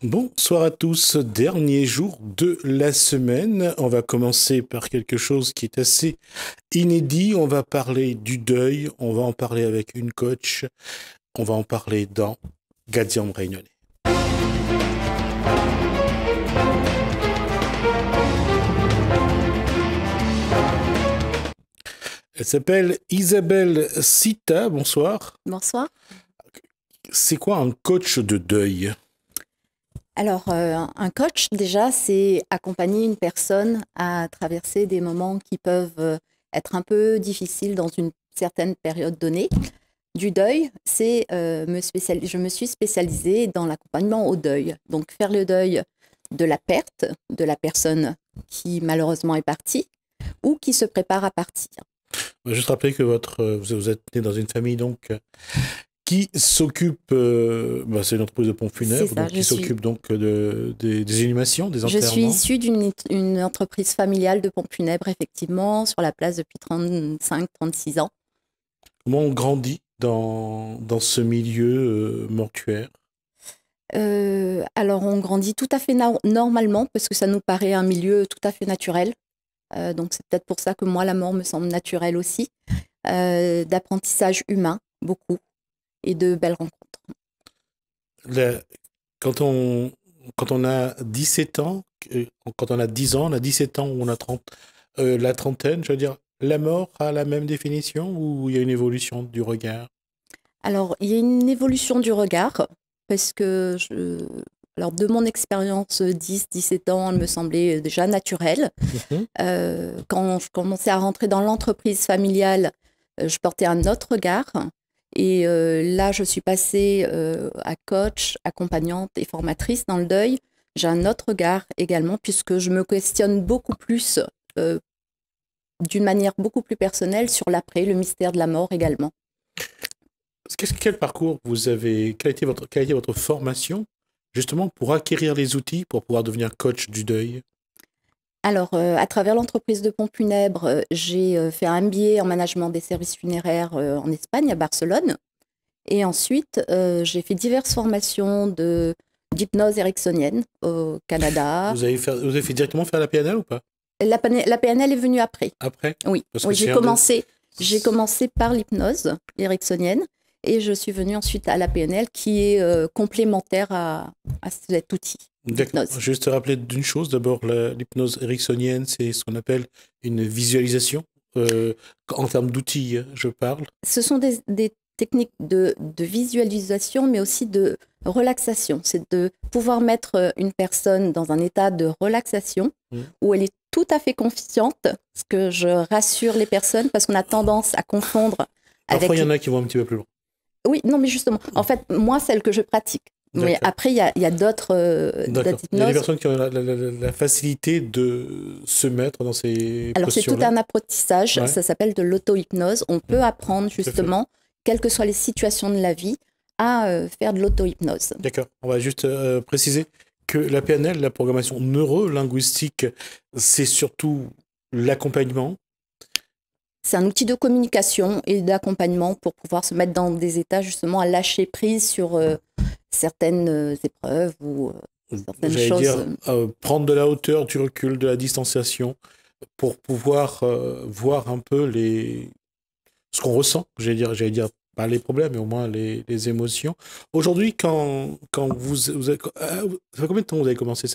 Bonsoir à tous, dernier jour de la semaine. On va commencer par quelque chose qui est assez inédit. On va parler du deuil, on va en parler avec une coach, on va en parler dans Gadiam Réunionnais. Elle s'appelle Isabelle Sita, bonsoir. Bonsoir. C'est quoi un coach de deuil? Alors, un coach, déjà, c'est accompagner une personne à traverser des moments qui peuvent être un peu difficiles dans une certaine période donnée. Du deuil, je me suis spécialisée dans l'accompagnement au deuil. Donc, faire le deuil de la perte de la personne qui malheureusement est partie ou qui se prépare à partir. Je vais juste rappeler que vous êtes né dans une famille donc qui s'occupe, c'est une entreprise de pompes funèbres, donc qui s'occupe donc des inhumations, des enterrements. Je suis issue d'une entreprise familiale de pompes funèbres, effectivement, sur la place depuis 35-36 ans. Comment on grandit dans ce milieu mortuaire? Alors, on grandit tout à fait normalement, parce que ça nous paraît un milieu tout à fait naturel. Donc, c'est peut-être pour ça que moi, la mort me semble naturelle aussi. D'apprentissage humain, beaucoup, et de belles rencontres. Quand on a 17 ans, quand on a 10 ans, on a 17 ans ou on a la trentaine, je veux dire, la mort a la même définition ou il y a une évolution du regard? Alors, il y a une évolution du regard, parce que alors, de mon expérience, 10-17 ans, elle me semblait déjà naturelle. Quand je commençais à rentrer dans l'entreprise familiale, je portais un autre regard. Et là, je suis passée à coach, accompagnante et formatrice dans le deuil. J'ai un autre regard également, puisque je me questionne beaucoup plus, d'une manière beaucoup plus personnelle, sur l'après, le mystère de la mort également. Quel parcours vous avez, quelle a été votre formation justement pour acquérir les outils pour pouvoir devenir coach du deuil? Alors, à travers l'entreprise de pompes funèbres, j'ai fait un MBA en management des services funéraires en Espagne, à Barcelone. Et ensuite, j'ai fait diverses formations d'hypnose ericksonienne au Canada. Vous avez fait directement faire la PNL ou pas? La PNL est venue après. Après? Oui, j'ai commencé par l'hypnose ericksonienne et je suis venue ensuite à la PNL qui est complémentaire à cet outil. D'accord. Je vais juste te rappeler d'une chose. D'abord, l'hypnose ericksonienne, c'est ce qu'on appelle une visualisation. En termes d'outils, je parle. Ce sont des techniques de visualisation, mais aussi de relaxation. C'est de pouvoir mettre une personne dans un état de relaxation où elle est tout à fait confiante, ce que je rassure les personnes parce qu'on a tendance à confondre. Parfois, il y en a qui vont un petit peu plus loin. Oui, non, mais justement, en fait, moi, celle que je pratique. Mais après, il y a d'autres hypnoses. Il y a des personnes qui ont la facilité de se mettre dans ces postures-là. Alors, c'est tout un apprentissage. Ouais. Ça s'appelle de l'auto-hypnose. On peut apprendre, justement, quelles que soient les situations de la vie, à faire de l'auto-hypnose. D'accord. On va juste préciser que la PNL, la programmation neuro-linguistique, c'est surtout l'accompagnement. C'est un outil de communication et d'accompagnement pour pouvoir se mettre dans des états justement à lâcher prise sur certaines épreuves ou certaines choses. Dire, prendre de la hauteur, du recul, de la distanciation pour pouvoir voir un peu ce qu'on ressent. J'allais dire pas les problèmes, mais au moins les émotions. Aujourd'hui, quand vous avez, ça fait combien de temps vous avez commencé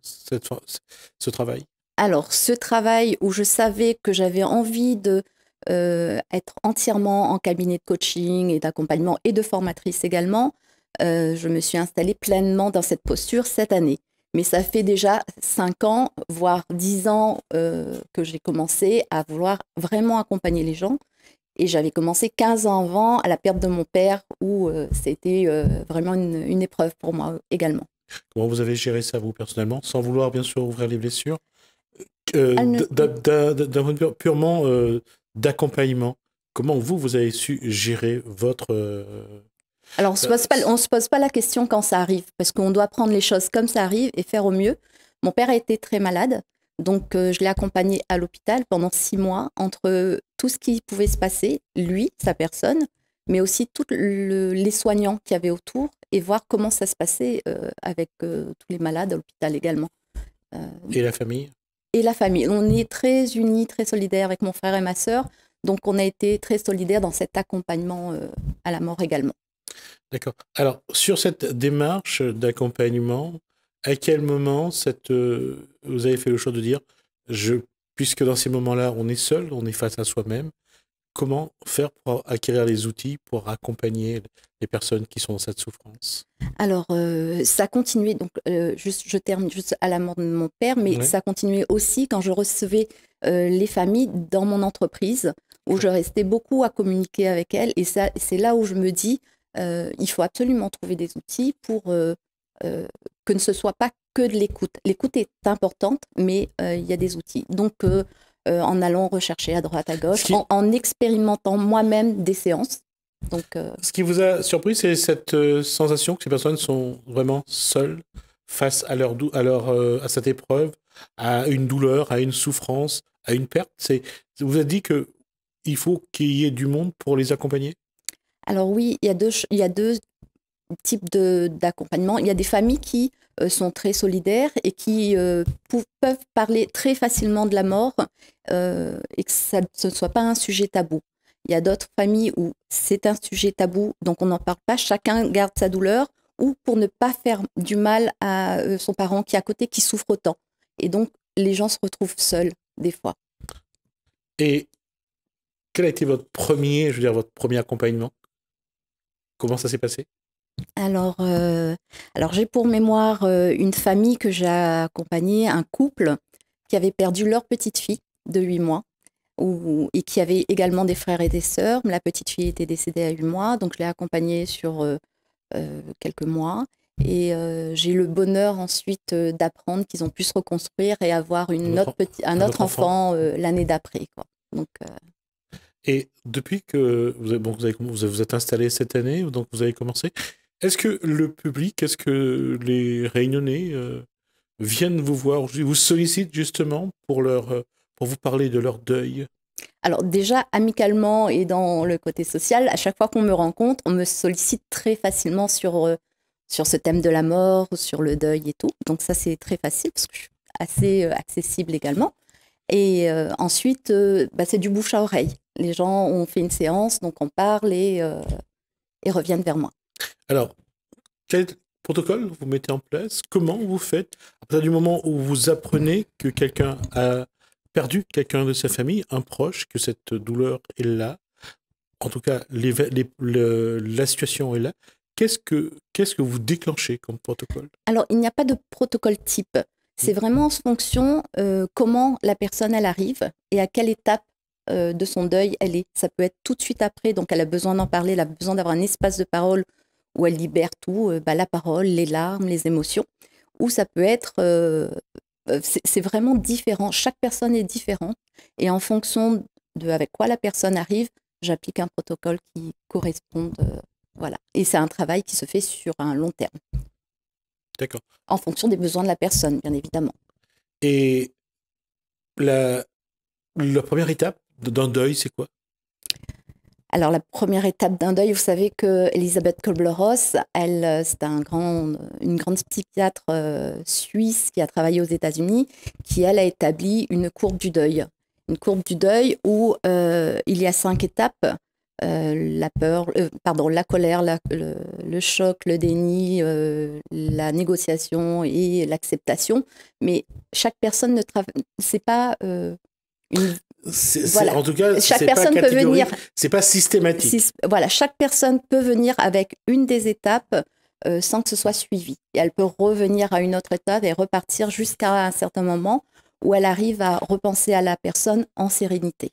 ce travail? Alors, ce travail où je savais que j'avais envie de être entièrement en cabinet de coaching et d'accompagnement et de formatrice également, je me suis installée pleinement dans cette posture cette année. Mais ça fait déjà 5 ans, voire 10 ans que j'ai commencé à vouloir vraiment accompagner les gens. Et j'avais commencé 15 ans avant, à la perte de mon père, où c'était vraiment une épreuve pour moi également. Comment vous avez géré ça, vous, personnellement, sans vouloir, bien sûr, ouvrir les blessures? D'un point de vue purement d'accompagnement, comment vous avez su gérer votre... Alors, on ne se pose pas la question quand ça arrive, parce qu'on doit prendre les choses comme ça arrive et faire au mieux. Mon père a été très malade, donc je l'ai accompagné à l'hôpital pendant 6 mois, entre tout ce qui pouvait se passer, lui, sa personne, mais aussi tous les soignants qu'il y avait autour, et voir comment ça se passait avec tous les malades à l'hôpital également. Et la famille? Et la famille. On est très unis, très solidaires avec mon frère et ma sœur. Donc, on a été très solidaires dans cet accompagnement à la mort également. D'accord. Alors, sur cette démarche d'accompagnement, à quel moment vous avez fait le choix de dire, puisque dans ces moments-là, on est seul, on est face à soi-même, comment faire pour acquérir les outils pour accompagner les personnes qui sont dans cette souffrance? Alors, ça continuait, donc je termine juste à la mort de mon père, mais Ouais. ça continuait aussi quand je recevais les familles dans mon entreprise, où je restais beaucoup à communiquer avec elles. Et c'est là où je me dis, il faut absolument trouver des outils pour que ce ne soit pas que de l'écoute. L'écoute est importante, mais il y a des outils. Donc, en allant rechercher à droite, à gauche, en expérimentant moi-même des séances. Donc, ce qui vous a surpris, c'est cette sensation que ces personnes sont vraiment seules face à à cette épreuve, à une douleur, à une souffrance, à une perte. Vous avez dit que il faut qu'il y ait du monde pour les accompagner? Alors oui, il y a deux types d'accompagnement. Il y a des familles qui sont très solidaires et qui peuvent parler très facilement de la mort et que ce ne soit pas un sujet tabou. Il y a d'autres familles où c'est un sujet tabou, donc on n'en parle pas, chacun garde sa douleur, ou pour ne pas faire du mal à son parent qui est à côté, qui souffre autant. Et donc, les gens se retrouvent seuls, des fois. Et quel a été votre premier accompagnement? Comment ça s'est passé? Alors j'ai pour mémoire une famille que j'ai accompagnée, un couple qui avait perdu leur petite fille de 8 mois et qui avait également des frères et des sœurs. La petite fille était décédée à 8 mois, donc je l'ai accompagnée sur quelques mois. Et j'ai eu le bonheur ensuite d'apprendre qu'ils ont pu se reconstruire et avoir un autre enfant l'année d'après, quoi. Donc, et depuis que vous êtes installé cette année, donc vous avez commencé, est-ce que le public, est-ce que les Réunionnais viennent vous voir, vous sollicitent justement pour vous parler de leur deuil? Alors déjà, amicalement et dans le côté social, à chaque fois qu'on me rencontre, on me sollicite très facilement sur ce thème de la mort, sur le deuil et tout. Donc ça, c'est très facile parce que je suis assez accessible également. Et ensuite, c'est du bouche à oreille. Les gens ont fait une séance, donc on parle et reviennent vers moi. Alors, quel protocole vous mettez en place? Comment vous faites à partir du moment où vous apprenez que quelqu'un a perdu quelqu'un de sa famille, un proche, que cette douleur est là, en tout cas la situation est là, qu'est-ce que vous déclenchez comme protocole? Alors, il n'y a pas de protocole type. C'est vraiment en fonction comment la personne elle arrive et à quelle étape de son deuil elle est. Ça peut être tout de suite après, donc elle a besoin d'en parler, elle a besoin d'avoir un espace de parole où elle libère tout, la parole, les larmes, les émotions. Ou ça peut être... c'est vraiment différent. Chaque personne est différente. Et en fonction de avec quoi la personne arrive, j'applique un protocole qui corresponde. Voilà. Et c'est un travail qui se fait sur un long terme. D'accord. En fonction des besoins de la personne, bien évidemment. Et la première étape d'un deuil, c'est quoi? Alors, la première étape d'un deuil, vous savez que Elisabeth Kübler-Ross, c'est une grande psychiatre suisse qui a travaillé aux États-Unis, qui, elle, a établi une courbe du deuil. Une courbe du deuil où il y a 5 étapes. La peur, la colère, le choc, le déni, la négociation et l'acceptation. Mais chaque personne ne travaille... C'est pas... Voilà. En tout cas, chaque personne peut venir. C'est pas systématique. Voilà, chaque personne peut venir avec une des étapes sans que ce soit suivi. Et elle peut revenir à une autre étape et repartir jusqu'à un certain moment où elle arrive à repenser à la personne en sérénité.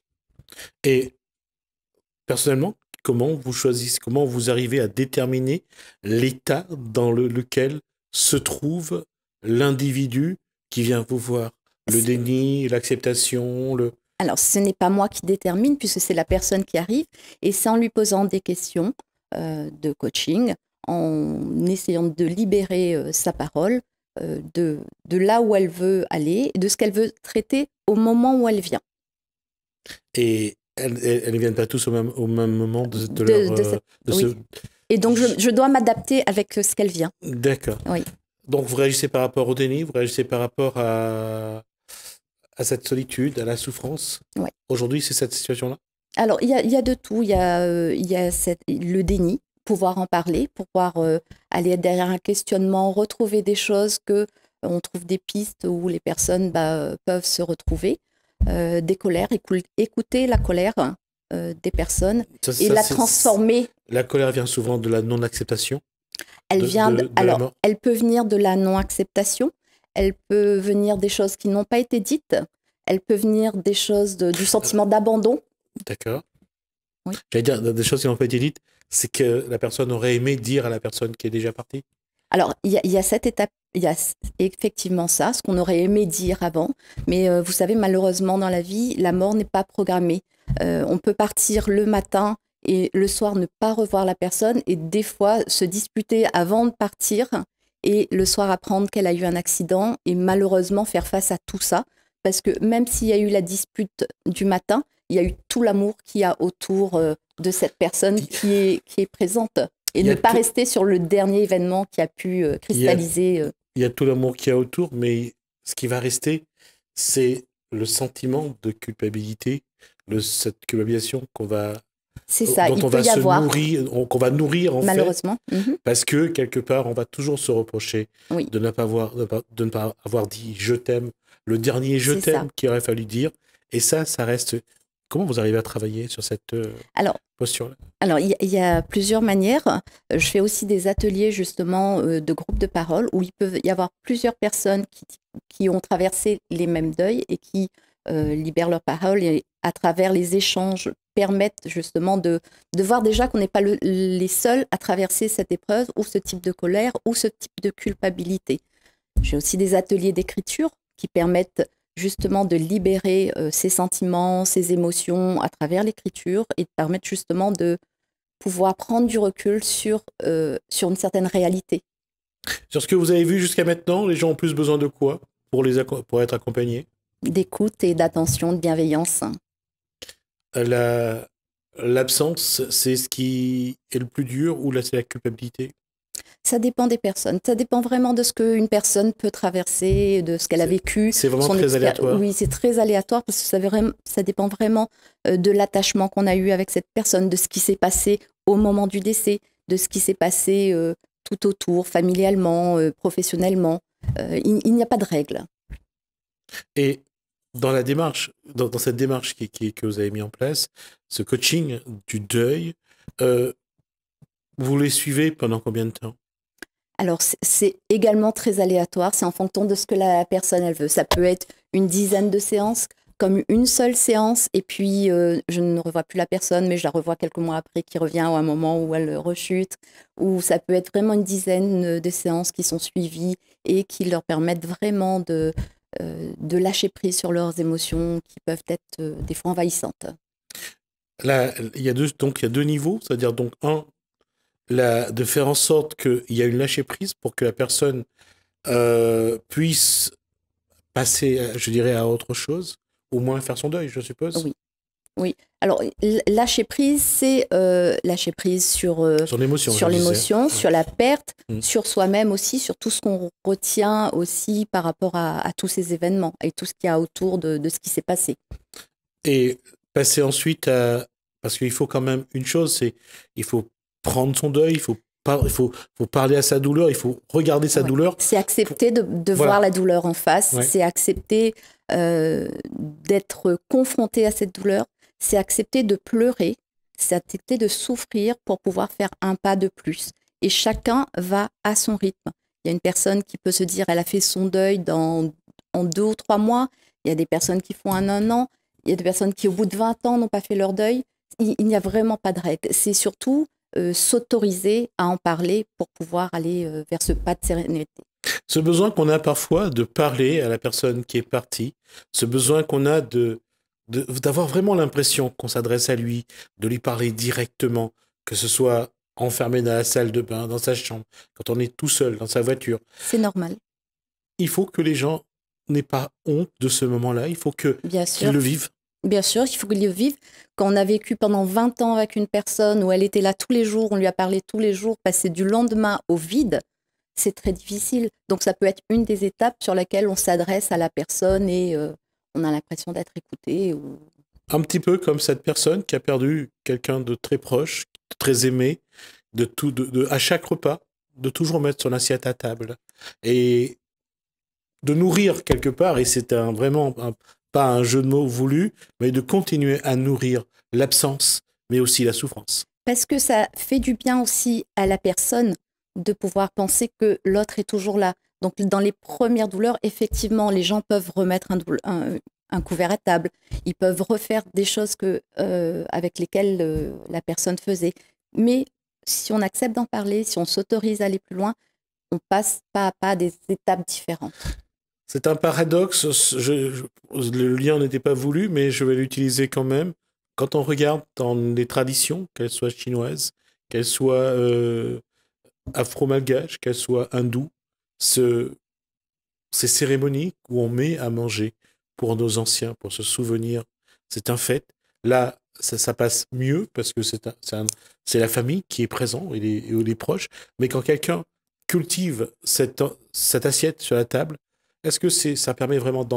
Et personnellement, comment vous arrivez à déterminer l'état dans lequel se trouve l'individu qui vient vous voir? Le déni, l'acceptation, Alors, ce n'est pas moi qui détermine, puisque c'est la personne qui arrive, et c'est en lui posant des questions de coaching, en essayant de libérer sa parole de là où elle veut aller, de ce qu'elle veut traiter au moment où elle vient. Et elles ne viennent pas tous au même moment de Et donc, je dois m'adapter avec ce qu'elle vient. D'accord. Oui. Donc, vous réagissez par rapport au déni, vous réagissez par rapport à cette solitude, à la souffrance. Ouais. Aujourd'hui, c'est cette situation-là? Alors, il y a de tout. Il y a le déni, pouvoir en parler, pouvoir aller derrière un questionnement, retrouver des choses on trouve des pistes où les personnes peuvent se retrouver. Des colères, écouter la colère des personnes et la transformer. La colère vient souvent de la non-acceptation. Elle peut venir de la non-acceptation, elle peut venir des choses qui n'ont pas été dites, elle peut venir des choses du sentiment d'abandon. D'accord. Oui. J'allais dire, des choses qui n'ont pas été dites, c'est que la personne aurait aimé dire à la personne qui est déjà partie. Alors, il y a cette étape, il y a effectivement ça, ce qu'on aurait aimé dire avant, mais vous savez, malheureusement, dans la vie, la mort n'est pas programmée. On peut partir le matin et le soir ne pas revoir la personne et des fois se disputer avant de partir et le soir apprendre qu'elle a eu un accident et malheureusement faire face à tout ça. Parce que même s'il y a eu la dispute du matin, il y a eu tout l'amour qu'il y a autour de cette personne qui est présente. Et ne pas rester sur le dernier événement qui a pu cristalliser. Il y a tout l'amour qu'il y a autour, mais ce qui va rester, c'est le sentiment de culpabilité, cette culpabilisation qu'on va... C'est ça, dont il on peut va y avoir. Qu'on va nourrir en malheureusement. fait, parce que quelque part, on va toujours se reprocher de ne pas avoir dit « je t'aime », le dernier « je t'aime » qu'il aurait fallu dire. Et ça reste... Comment vous arrivez à travailler sur cette posture-là? Alors, il y a plusieurs manières. Je fais aussi des ateliers justement de groupes de parole où il peut y avoir plusieurs personnes qui ont traversé les mêmes deuils et qui libèrent leur parole et à travers les échanges permettent justement de voir déjà qu'on n'est pas les seuls à traverser cette épreuve ou ce type de colère ou ce type de culpabilité. J'ai aussi des ateliers d'écriture qui permettent justement de libérer ses sentiments, ses émotions à travers l'écriture et de permettre justement de pouvoir prendre du recul sur une certaine réalité. Sur ce que vous avez vu jusqu'à maintenant, les gens ont plus besoin de quoi pour être accompagnés? D'écoute et d'attention, de bienveillance. L'absence, c'est ce qui est le plus dur ou là c'est la culpabilité? Ça dépend des personnes. Ça dépend vraiment de ce qu'une personne peut traverser, de ce qu'elle a vécu. C'est vraiment très aléatoire. Oui, c'est très aléatoire parce que ça dépend vraiment de l'attachement qu'on a eu avec cette personne, de ce qui s'est passé au moment du décès, de ce qui s'est passé tout autour, familialement, professionnellement. Il n'y a pas de règle. Et dans la démarche, dans cette démarche que vous avez mis en place, ce coaching du deuil, vous les suivez pendant combien de temps? Alors, c'est également très aléatoire. C'est en fonction de ce que la personne elle veut. Ça peut être une dizaine de séances, comme une seule séance, et puis je ne revois plus la personne, mais je la revois quelques mois après, qui revient à un moment où elle rechute. Ou ça peut être vraiment une dizaine de séances qui sont suivies et qui leur permettent vraiment de lâcher prise sur leurs émotions qui peuvent être des fois envahissantes. Là, il y a deux niveaux, c'est-à-dire donc de faire en sorte qu'il y ait une lâcher prise pour que la personne puisse passer, je dirais, à autre chose, au moins faire son deuil, je suppose. Oui. Alors, lâcher prise, c'est lâcher prise sur l'émotion, sur la perte, sur soi-même aussi, sur tout ce qu'on retient aussi par rapport à tous ces événements et tout ce qu'il y a autour de ce qui s'est passé. Et passer ensuite à... Parce qu'il faut quand même une chose, c'est il faut prendre son deuil, il faut parler à sa douleur, il faut regarder sa douleur. C'est accepter de voir la douleur en face, c'est accepter d'être confronté à cette douleur, c'est accepter de pleurer, c'est accepter de souffrir pour pouvoir faire un pas de plus. Et chacun va à son rythme. Il y a une personne qui peut se dire elle a fait son deuil en 2 ou 3 mois, il y a des personnes qui font un an, il y a des personnes qui au bout de 20 ans n'ont pas fait leur deuil. Il n'y a vraiment pas de règle. C'est surtout s'autoriser à en parler pour pouvoir aller vers ce pas de sérénité. Ce besoin qu'on a parfois de parler à la personne qui est partie, ce besoin qu'on a d'avoir vraiment l'impression qu'on s'adresse à lui, de lui parler directement, que ce soit enfermé dans la salle de bain, dans sa chambre, quand on est tout seul, dans sa voiture. C'est normal. Il faut que les gens n'aient pas honte de ce moment-là, il faut qu'ils le vivent. Bien sûr, il faut qu'il le vive. Quand on a vécu pendant 20 ans avec une personne où elle était là tous les jours, on lui a parlé tous les jours, passer du lendemain au vide, c'est très difficile. Donc ça peut être une des étapes sur laquelle on s'adresse à la personne et on a l'impression d'être écouté. Un petit peu comme cette personne qui a perdu quelqu'un de très proche, de très aimé, à chaque repas, de toujours mettre son assiette à table. Et de nourrir quelque part, et c'est pas un jeu de mots voulu, mais de continuer à nourrir l'absence, mais aussi la souffrance. Parce que ça fait du bien aussi à la personne de pouvoir penser que l'autre est toujours là. Donc dans les premières douleurs, effectivement, les gens peuvent remettre un couvert à table, ils peuvent refaire des choses avec lesquelles la personne faisait. Mais si on accepte d'en parler, si on s'autorise à aller plus loin, on passe pas à pas des étapes différentes. C'est un paradoxe, le lien n'était pas voulu, mais je vais l'utiliser quand même. Quand on regarde dans les traditions, qu'elles soient chinoises, qu'elles soient afro-malgaches, qu'elles soient hindoues, ces cérémonies où on met à manger pour nos anciens, pour se souvenir, c'est un fait. Là, ça passe mieux parce que c'est la famille qui est présente et les proches. Mais quand quelqu'un cultive cette assiette sur la table, est-ce que ça permet vraiment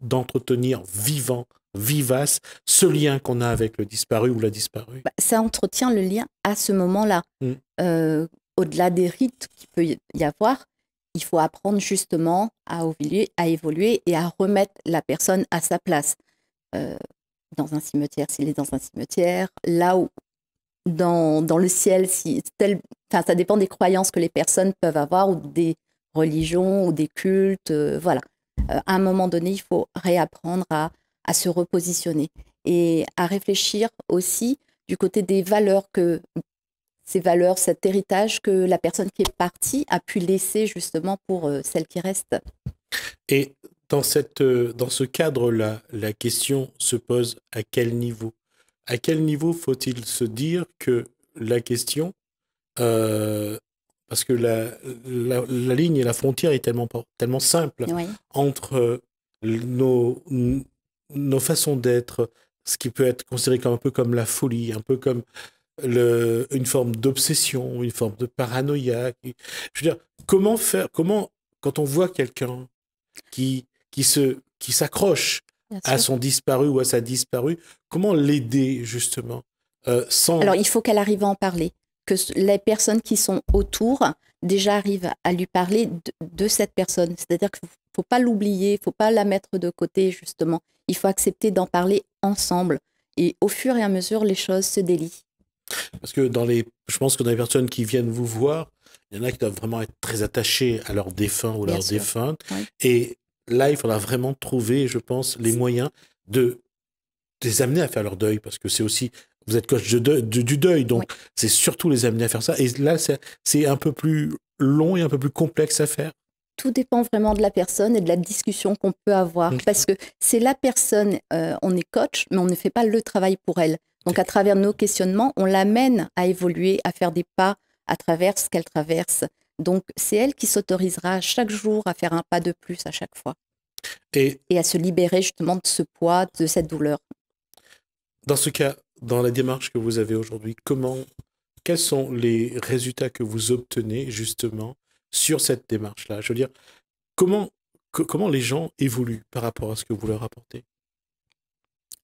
d'entretenir vivant, vivace, ce lien qu'on a avec le disparu ou la disparue? Ça entretient le lien à ce moment-là. Au-delà des rites qu'il peut y avoir, il faut apprendre justement à évoluer et à remettre la personne à sa place. Dans un cimetière, s'il est dans un cimetière, là où, dans le ciel, ça dépend des croyances que les personnes peuvent avoir ou des religions ou des cultes. Voilà. À un moment donné, il faut réapprendre à se repositionner et à réfléchir aussi du côté des valeurs ces valeurs, cet héritage que la personne qui est partie a pu laisser justement pour celle qui reste. Et dans ce cadre-là, la question se pose à quel niveau? À quel niveau faut-il se dire que la question, parce que la ligne et la frontière est tellement simple entre nos façons d'être, ce qui peut être considéré un peu comme la folie, un peu comme une forme d'obsession, une forme de paranoïa. Je veux dire, quand on voit quelqu'un qui s'accroche à son disparu ou à sa disparue, comment l'aider justement sans... Alors, il faut qu'elle arrive à en parler, que les personnes qui sont autour déjà arrivent à lui parler de cette personne. C'est-à-dire qu'il ne faut pas l'oublier, il ne faut pas la mettre de côté justement. Il faut accepter d'en parler ensemble. Et au fur et à mesure, les choses se délient. Parce que je pense que dans les personnes qui viennent vous voir, il y en a qui doivent vraiment être très attachés à leurs défunts ou leurs défuntes. Oui. Et là, il faudra vraiment trouver, je pense, les moyens de les amener à faire leur deuil. Parce que c'est aussi, vous êtes coach du deuil, donc c'est surtout les amener à faire ça. Et là, c'est un peu plus long et un peu plus complexe à faire. Tout dépend vraiment de la personne et de la discussion qu'on peut avoir. Parce que c'est la personne, on est coach, mais on ne fait pas le travail pour elle. Donc, à travers nos questionnements, on l'amène à évoluer, à faire des pas à travers ce qu'elle traverse. Donc, c'est elle qui s'autorisera chaque jour à faire un pas de plus à chaque fois. Et à se libérer justement de ce poids, de cette douleur. Dans ce cas, dans la démarche que vous avez aujourd'hui, quels sont les résultats que vous obtenez justement sur cette démarche-là? Je veux dire, comment les gens évoluent par rapport à ce que vous leur apportez?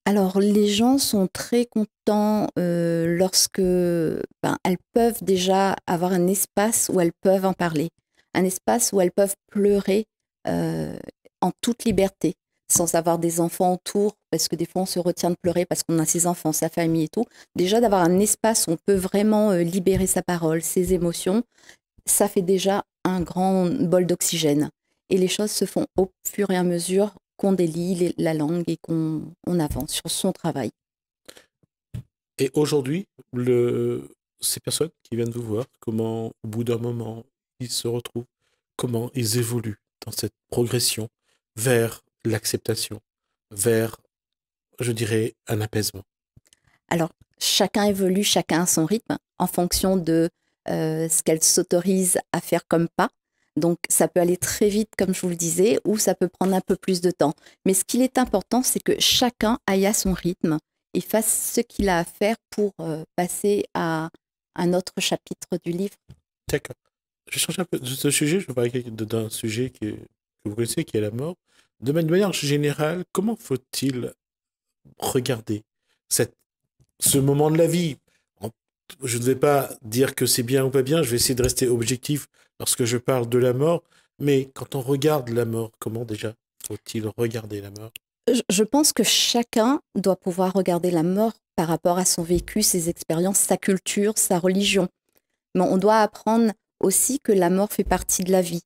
Alors, les gens sont très contents lorsque elles peuvent déjà avoir un espace où elles peuvent en parler, un espace où elles peuvent pleurer en toute liberté, sans avoir des enfants autour, parce que des fois on se retient de pleurer parce qu'on a ses enfants, sa famille et tout. Déjà d'avoir un espace où on peut vraiment libérer sa parole, ses émotions, ça fait déjà un grand bol d'oxygène. Et les choses se font au fur et à mesure qu'on délie la langue et qu'on avance sur son travail. Et aujourd'hui, ces personnes qui viennent vous voir, comment, au bout d'un moment, ils se retrouvent, comment ils évoluent dans cette progression vers l'acceptation, vers, je dirais, un apaisement? Alors, chacun évolue, chacun à son rythme, en fonction de ce qu'elle s'autorise à faire comme pas. Donc, ça peut aller très vite, comme je vous le disais, ou ça peut prendre un peu plus de temps. Mais ce qu'il est important, c'est que chacun aille à son rythme et fasse ce qu'il a à faire pour passer à un autre chapitre du livre. D'accord. Je vais changer un peu de ce sujet. Je vais parler d'un sujet que vous connaissez, qui est la mort. De manière générale, comment faut-il regarder ce moment de la vie? Je ne vais pas dire que c'est bien ou pas bien, je vais essayer de rester objectif lorsque je parle de la mort, mais quand on regarde la mort, comment déjà faut-il regarder la mort? Je pense que chacun doit pouvoir regarder la mort par rapport à son vécu, ses expériences, sa culture, sa religion. Mais on doit apprendre aussi que la mort fait partie de la vie.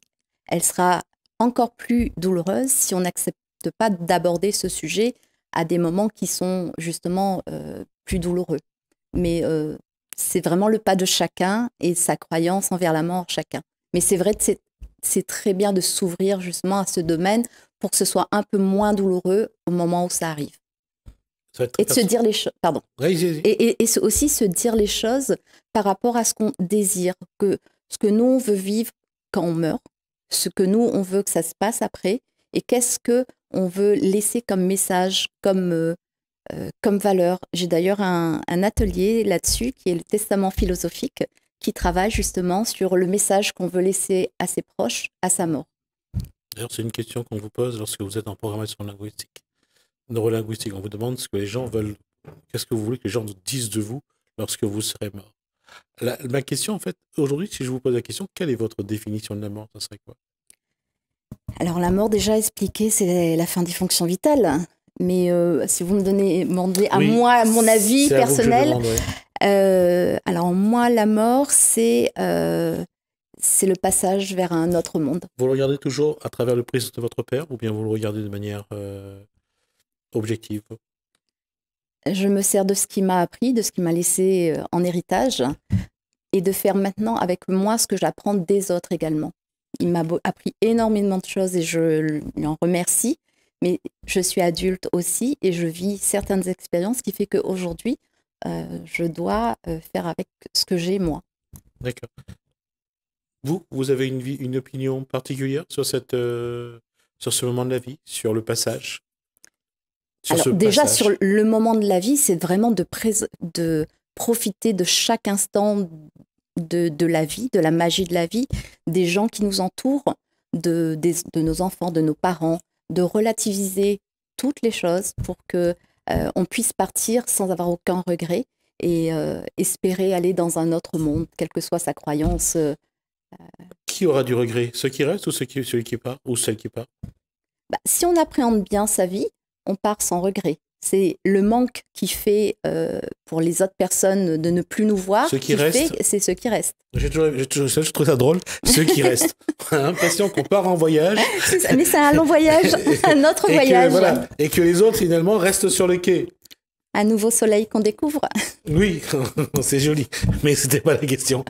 Elle sera encore plus douloureuse si on n'accepte pas d'aborder ce sujet à des moments qui sont justement plus douloureux. Mais c'est vraiment le pas de chacun et sa croyance envers la mort chacun. Mais c'est vrai que c'est très bien de s'ouvrir justement à ce domaine pour que ce soit un peu moins douloureux au moment où ça arrive. Et de se dire les choses, pardon. Oui. Et aussi se dire les choses par rapport à ce qu'on désire, que ce que nous on veut vivre quand on meurt, ce que nous on veut que ça se passe après, et qu'est-ce que on veut laisser comme message, comme valeur. J'ai d'ailleurs un atelier là-dessus qui est le testament philosophique, qui travaille justement sur le message qu'on veut laisser à ses proches à sa mort. D'ailleurs, c'est une question qu'on vous pose lorsque vous êtes en programmation linguistique, neurolinguistique. On vous demande ce que les gens veulent, qu'est-ce que vous voulez que les gens disent de vous lorsque vous serez mort. Ma question, en fait, aujourd'hui, si je vous pose la question, quelle est votre définition de la mort? Ça serait quoi? Alors, la mort, déjà expliquée, c'est la fin des fonctions vitales. Mais si vous me demandez à moi, à mon avis personnel, demande, ouais. Alors moi, la mort, c'est le passage vers un autre monde. Vous le regardez toujours à travers le prisme de votre père ou bien vous le regardez de manière objective? Je me sers de ce qu'il m'a appris, de ce qu'il m'a laissé en héritage, et de faire maintenant avec moi ce que j'apprends des autres également. Il m'a appris énormément de choses et je lui en remercie. Mais je suis adulte aussi et je vis certaines expériences qui fait qu'aujourd'hui, je dois faire avec ce que j'ai moi. D'accord. Vous avez une opinion particulière sur sur ce moment de la vie, sur le passage? Alors déjà, sur le moment de la vie, c'est vraiment de profiter de chaque instant de la vie, de la magie de la vie, des gens qui nous entourent, de nos enfants, de nos parents, de relativiser toutes les choses pour que on puisse partir sans avoir aucun regret et espérer aller dans un autre monde, quelle que soit sa croyance. Qui aura du regret? Ceux qui restent ou celui qui part? Ou celle qui part? Si on appréhende bien sa vie, on part sans regret. C'est le manque qui fait pour les autres personnes de ne plus nous voir. Ceux qui restent, c'est ceux qui restent. Je trouve ça drôle. Ceux qui restent. On a l'impression qu'on part en voyage. Mais c'est un long voyage, un autre voyage. Et que les autres, finalement, restent sur le quai. Un nouveau soleil qu'on découvre. Oui, c'est joli, mais c'était pas la question.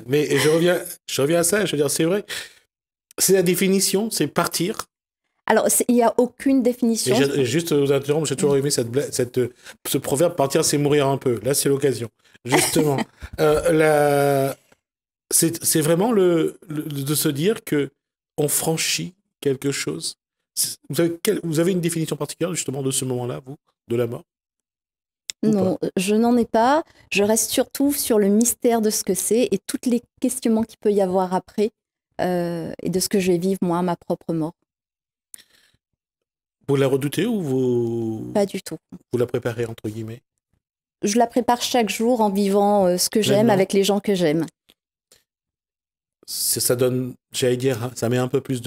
Mais je reviens à ça, je veux dire, c'est vrai. C'est la définition, c'est partir. Alors, il n'y a aucune définition. Juste vous interrompre, j'ai toujours aimé ce proverbe, partir c'est mourir un peu. Là, c'est l'occasion. Justement, c'est vraiment de se dire que on franchit quelque chose. Vous avez une définition particulière justement de ce moment-là, vous, de la mort? Non, je n'en ai pas. Je reste surtout sur le mystère de ce que c'est et tous les questionnements qu'il peut y avoir après et de ce que je vais vivre moi à ma propre mort. Vous la redoutez ou vous... Pas du tout. Vous la préparez, entre guillemets? Je la prépare chaque jour en vivant ce que j'aime avec les gens que j'aime. Ça donne, j'allais dire, ça met un peu plus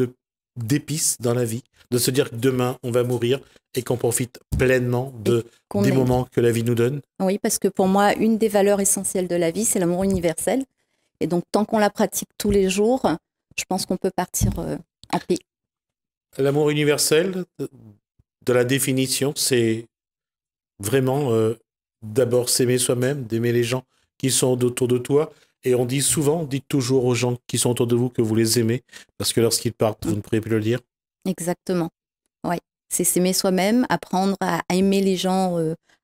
d'épices dans la vie, de se dire que demain, on va mourir et qu'on profite pleinement des moments que la vie nous donne. Oui, parce que pour moi, une des valeurs essentielles de la vie, c'est l'amour universel. Et donc, tant qu'on la pratique tous les jours, je pense qu'on peut partir en paix. L'amour universel, de la définition, c'est vraiment d'abord s'aimer soi-même, d'aimer les gens qui sont autour de toi. Et on dit souvent, dites toujours aux gens qui sont autour de vous que vous les aimez, parce que lorsqu'ils partent, vous ne pourrez plus le dire. Exactement. Oui, c'est s'aimer soi-même, apprendre à aimer les gens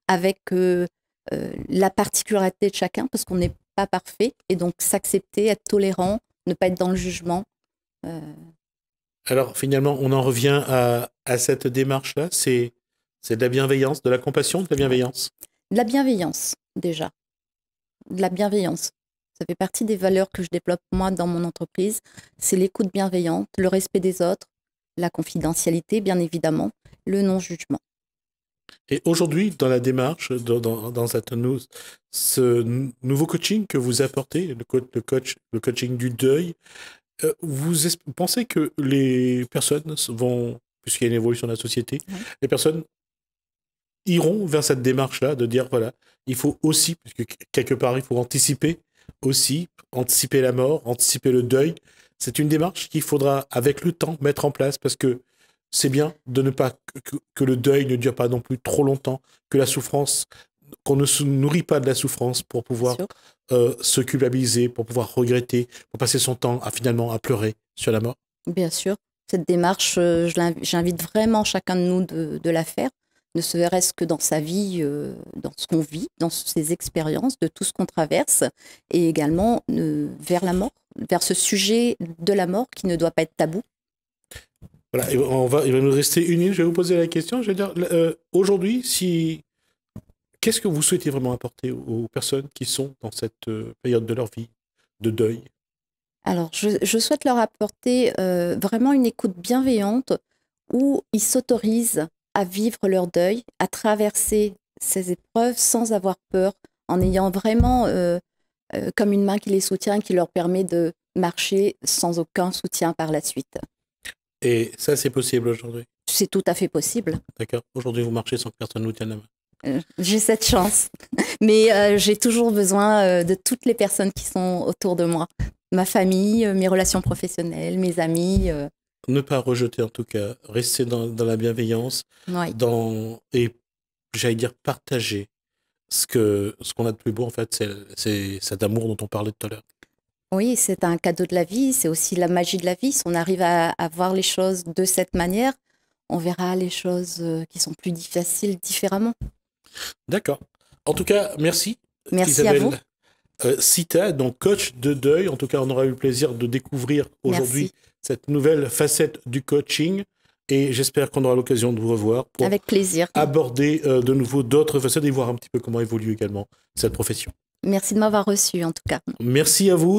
avec la particularité de chacun, parce qu'on n'est pas parfait. Et donc s'accepter, être tolérant, ne pas être dans le jugement. Alors finalement, on en revient à cette démarche-là, c'est de la bienveillance, de la compassion, de la bienveillance. De la bienveillance, déjà. De la bienveillance. Ça fait partie des valeurs que je développe moi dans mon entreprise. C'est l'écoute bienveillante, le respect des autres, la confidentialité, bien évidemment, le non-jugement. Et aujourd'hui, dans la démarche, dans ce nouveau coaching que vous apportez, le coaching du deuil, vous pensez que les personnes vont, puisqu'il y a une évolution de la société, les personnes iront vers cette démarche-là de dire, voilà, il faut aussi, puisque quelque part, il faut anticiper aussi, anticiper la mort, anticiper le deuil. C'est une démarche qu'il faudra, avec le temps, mettre en place parce que c'est bien de ne pas que le deuil ne dure pas non plus trop longtemps, que la souffrance, qu'on ne se nourrit pas de la souffrance pour pouvoir se culpabiliser, pour pouvoir regretter, pour passer son temps finalement à pleurer sur la mort. Bien sûr. Cette démarche, j'invite vraiment chacun de nous de la faire, ne serait-ce que dans sa vie, dans ce qu'on vit, dans ses expériences, de tout ce qu'on traverse, et également vers la mort, vers ce sujet de la mort qui ne doit pas être tabou. Voilà, il va nous rester une minute. Je vais vous poser la question. Je vais dire, aujourd'hui, qu'est-ce que vous souhaitez vraiment apporter aux personnes qui sont dans cette période de leur vie de deuil? Alors, je souhaite leur apporter vraiment une écoute bienveillante où ils s'autorisent à vivre leur deuil, à traverser ces épreuves sans avoir peur, en ayant vraiment comme une main qui les soutient, qui leur permet de marcher sans aucun soutien par la suite. Et ça, c'est possible aujourd'hui? C'est tout à fait possible. D'accord. Aujourd'hui, vous marchez sans que personne vous tienne la main. J'ai cette chance. Mais j'ai toujours besoin de toutes les personnes qui sont autour de moi. Ma famille, mes relations professionnelles, mes amis. Ne pas rejeter en tout cas, rester dans la bienveillance, et j'allais dire partager ce qu'on a de plus beau en fait, c'est cet amour dont on parlait tout à l'heure. Oui, c'est un cadeau de la vie, c'est aussi la magie de la vie. Si on arrive à voir les choses de cette manière, on verra les choses qui sont plus difficiles différemment. D'accord. En tout cas, merci. Merci Isabelle. à vous. Sita, donc coach de deuil. En tout cas, on aura eu le plaisir de découvrir aujourd'hui cette nouvelle facette du coaching. Et j'espère qu'on aura l'occasion de vous revoir pour avec plaisir. Aborder de nouveau d'autres facettes et voir un petit peu comment évolue également cette profession. Merci de m'avoir reçu en tout cas. Merci à vous.